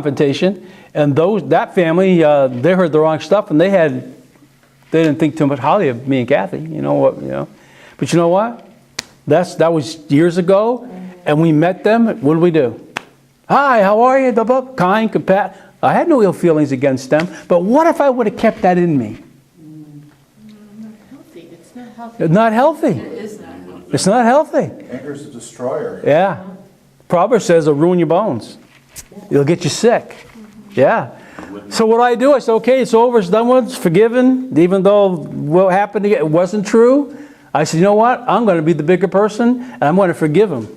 confrontation, and that family, they heard the wrong stuff, and they didn't think too much highly of me and Kathy. You know what? But you know what? That was years ago, and we met them. What did we do? Hi, how are you? Kind, compassionate. I had no ill feelings against them, but what if I would have kept that in me? It's not healthy. It's not healthy. It is not healthy. It's not healthy. Anger's a destroyer. Yeah. Proverbs says it'll ruin your bones. It'll get you sick. Yeah. So what do? I said, okay, it's over, it's done with, it's forgiven. Even though what happened it wasn't true, I said, you know what? I'm going to be the bigger person, and I'm going to forgive him.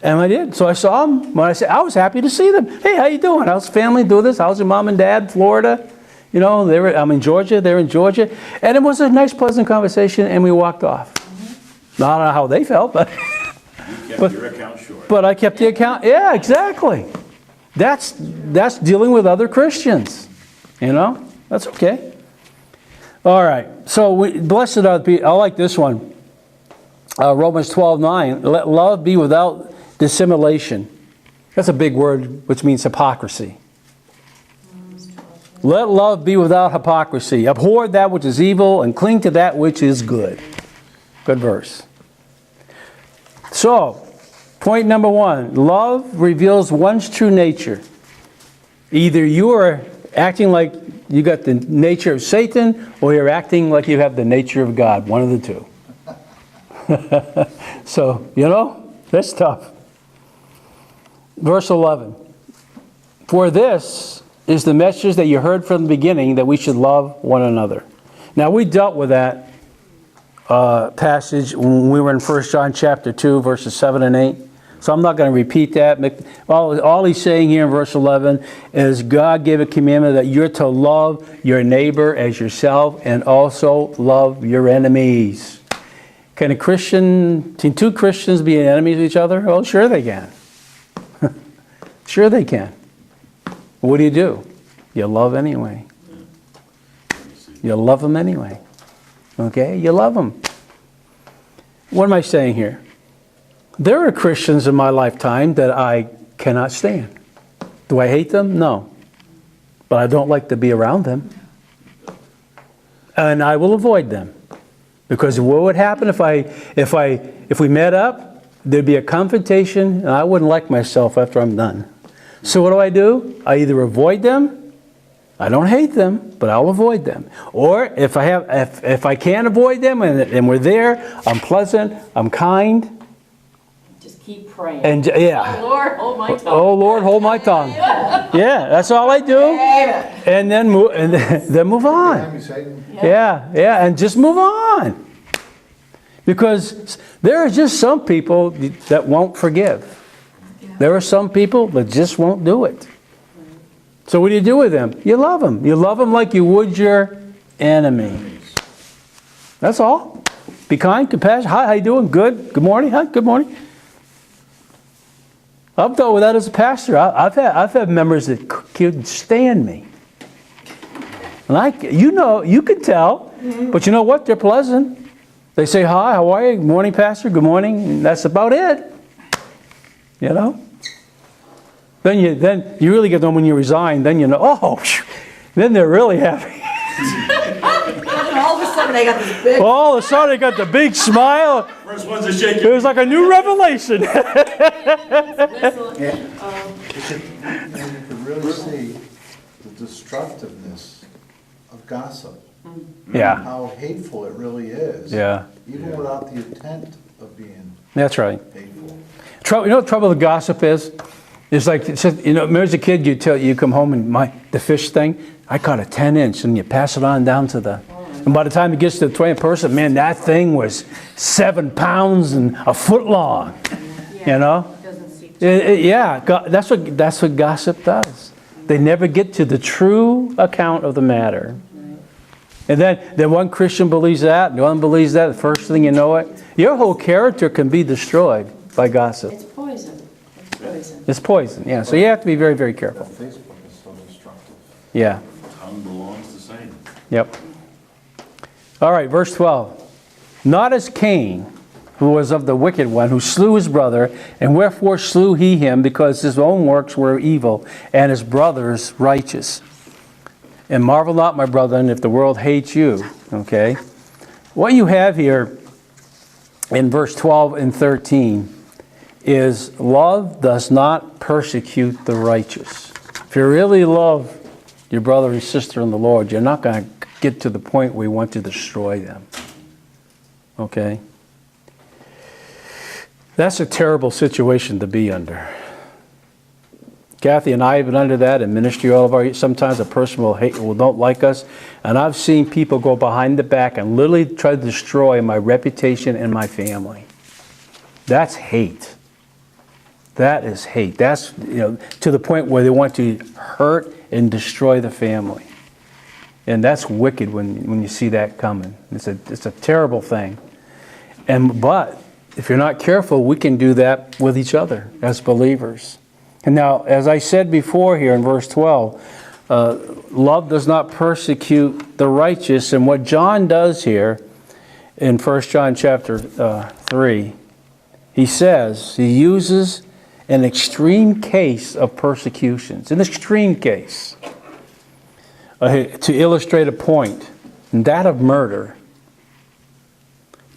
And I did. So I saw them. When I was happy to see them. Hey, how you doing? How's the family do this? How's your mom and dad? Florida? You know, I'm in Georgia. They're in Georgia. And it was a nice, pleasant conversation, and we walked off. I don't know how they felt, but... You kept your account short. But I kept the account. Yeah, exactly. That's dealing with other Christians. You know? That's okay. All right. So, blessed are the people. I like this one. Romans 12:9. Let love be without dissimulation. That's a big word, which means hypocrisy. Let love be without hypocrisy. Abhor that which is evil and cling to that which is good. Good verse. So, point number 1. Love reveals one's true nature. Either you are acting like you got the nature of Satan, or you're acting like you have the nature of God. One of the two. So, that's tough. Verse 11. For this is the message that you heard from the beginning, that we should love one another. Now, we dealt with that passage when we were in 1 John chapter 2, verses 7 and 8. So I'm not going to repeat that. All he's saying here in verse 11 is God gave a commandment that you're to love your neighbor as yourself, and also love your enemies. Can two Christians be enemies of each other? Well, sure they can. Sure they can. What do? You love anyway. You love them anyway. Okay? You love them. What am I saying here? There are Christians in my lifetime that I cannot stand. Do I hate them? No. But I don't like to be around them. And I will avoid them. Because what would happen if we met up, there'd be a confrontation, and I wouldn't like myself after I'm done. So what do? I either avoid them. I don't hate them, but I'll avoid them. Or if I can't avoid them and we're there, I'm pleasant, I'm kind. Just keep praying. And yeah. Oh Lord, hold my tongue. Oh Lord, hold my tongue. Yeah, that's all I do. And then move on. Yeah, and just move on. Because there are just some people that won't forgive. There are some people that just won't do it. So what do you do with them? You love them. You love them like you would your enemy. That's all. Be kind, compassionate. Hi, how you doing? Good. Good morning. Hi, good morning. I've dealt with that as a pastor. I've had members that couldn't stand me. And you can tell, but you know what? They're pleasant. They say, hi, how are you? Good morning, pastor. Good morning. And that's about it. You know? Then you really get them when you resign. Then you know, then they're really happy. All of a sudden they got this big... All of a sudden they got the big smile. First one's a shake. It was like a new revelation. And you can really see the destructiveness of gossip. Yeah. How hateful it really is. Yeah. Even without the intent of being That's right. hateful. You know what the trouble with gossip is? It's like, remember as a kid, you come home and the fish thing, I caught a 10-inch, and you pass it on down to and by the time it gets to the 20th person, man, that thing was 7 pounds and a foot long. You know? That's what gossip does. They never get to the true account of the matter. And then one Christian believes that, and one believes that. The first thing you know it, your whole character can be destroyed by gossip. It's poison. It's poison, yeah. So you have to be very, very careful. Facebook is so destructive. Yeah. Tongue belongs to Satan. Yep. All right, verse 12. Not as Cain, who was of the wicked one, who slew his brother. And wherefore slew he him? Because his own works were evil, and his brother's righteous. And marvel not, my brethren, if the world hates you. Okay? What you have here in verse 12 and 13 is love does not persecute the righteous. If you really love your brother and sister in the Lord, you're not going to get to the point where you want to destroy them. Okay? That's a terrible situation to be under. Kathy and I have been under that in ministry all of our. Sometimes a person will don't like us, and I've seen people go behind the back and literally try to destroy my reputation and my family. That's hate. That is hate. That's, to the point where they want to hurt and destroy the family, and that's wicked when you see that coming. It's a terrible thing. But if you're not careful, we can do that with each other as believers. And now, as I said before here in verse 12, love does not persecute the righteous. And what John does here in 1 John chapter 3, he uses an extreme case of persecutions, an extreme case, to illustrate a point, and that of murder.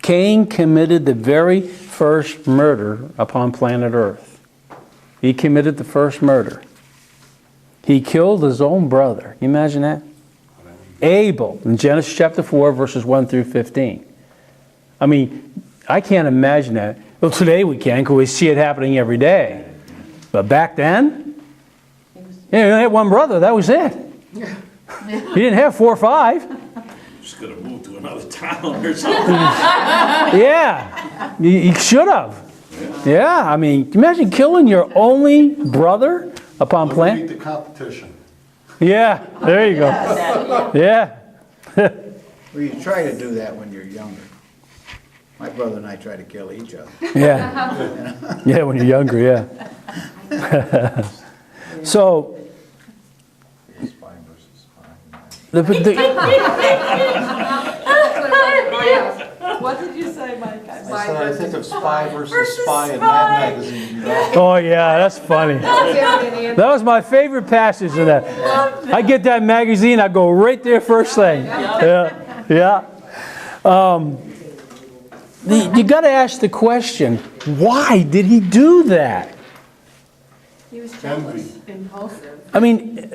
Cain committed the very first murder upon planet Earth. He committed the first murder. He killed his own brother. Can you imagine that? Abel, in Genesis chapter 4, verses 1 through 15. I mean, I can't imagine that. Well, today we can, because we see it happening every day. But back then, you only had one brother. That was it. You didn't have 4 or 5. Just gonna move to another town or something. Yeah, you should have. Yeah, I mean, imagine killing your only brother upon planet. Beat the competition. Yeah, there you go. Yeah. Well, you try to do that when you're younger. My brother and I try to kill each other. Yeah. Yeah, when you're younger, yeah. So, Spy versus spy. What did you say, Mike? I said I think of Spy versus Spy in Mad Magazine. oh yeah, that's funny. That was my favorite passage in that. I get that magazine, I go right there first thing. Yeah, yeah. You got to ask the question, why did he do that? He was jealous. Impulsive. I mean,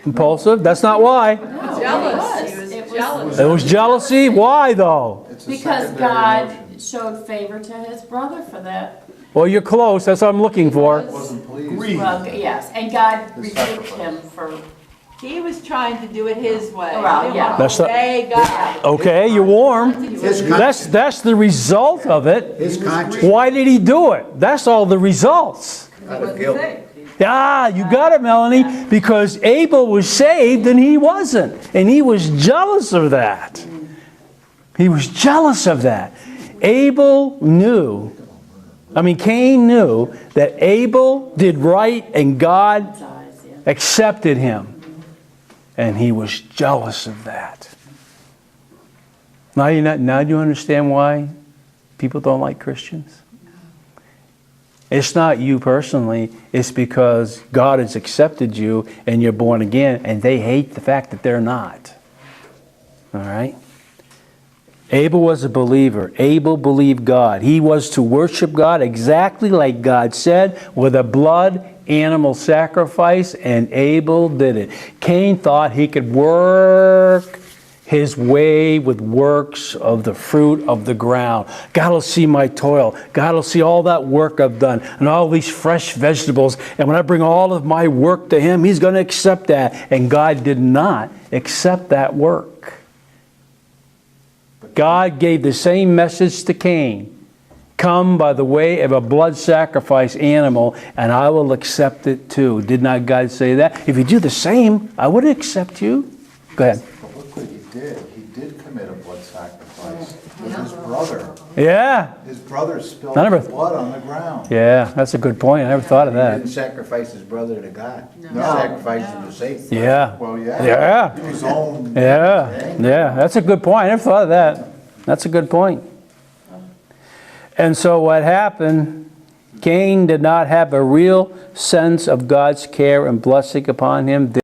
impulsive? That's not why. Jealous. He was jealous. It was jealousy. Why though? It's a Because secondary God emotion. showed favor to his brother for that. Well, you're close. That's what I'm looking for. Wasn't pleased. Well, yes, and God His rebuked sacrifice. him for, He was trying to do it his way. Well, He didn't yeah. want to That's the- obey God. Okay, you're warm. His That's the result of it. His conscience Why did he do it? That's all the results. out of guilt. Ah, you got it, Melanie. Because Abel was saved and he wasn't. And he was jealous of that. He was jealous of that. Cain knew that Abel did right and God his eyes, yeah. accepted him. And he was jealous of that. Now do you understand why people don't like Christians? It's not you personally. It's because God has accepted you and you're born again, and they hate the fact that they're not. All right? Abel was a believer. Abel believed God. He was to worship God exactly like God said, with a blood animal sacrifice, and Abel did it. Cain thought he could work his way with works of the fruit of the ground. God will see my toil. God will see all that work I've done and all these fresh vegetables. And when I bring all of my work to Him, He's going to accept that. And God did not accept that work. God gave the same message to Cain. Come by the way of a blood sacrifice animal, and I will accept it too. Did not God say that? If you do the same, I would accept you. Go ahead. But look what he did. He did commit a blood sacrifice with his brother. Yeah. His brother spilled I never- his blood on the ground. Yeah, that's a good point. I never thought of He didn't that. sacrifice his brother to God. He No. sacrificed him to Satan. Yeah. Well, yeah. Yeah. His own. Yeah. Yeah. That's a good point. I never thought of that. That's a good point. And so what happened, Cain did not have a real sense of God's care and blessing upon him.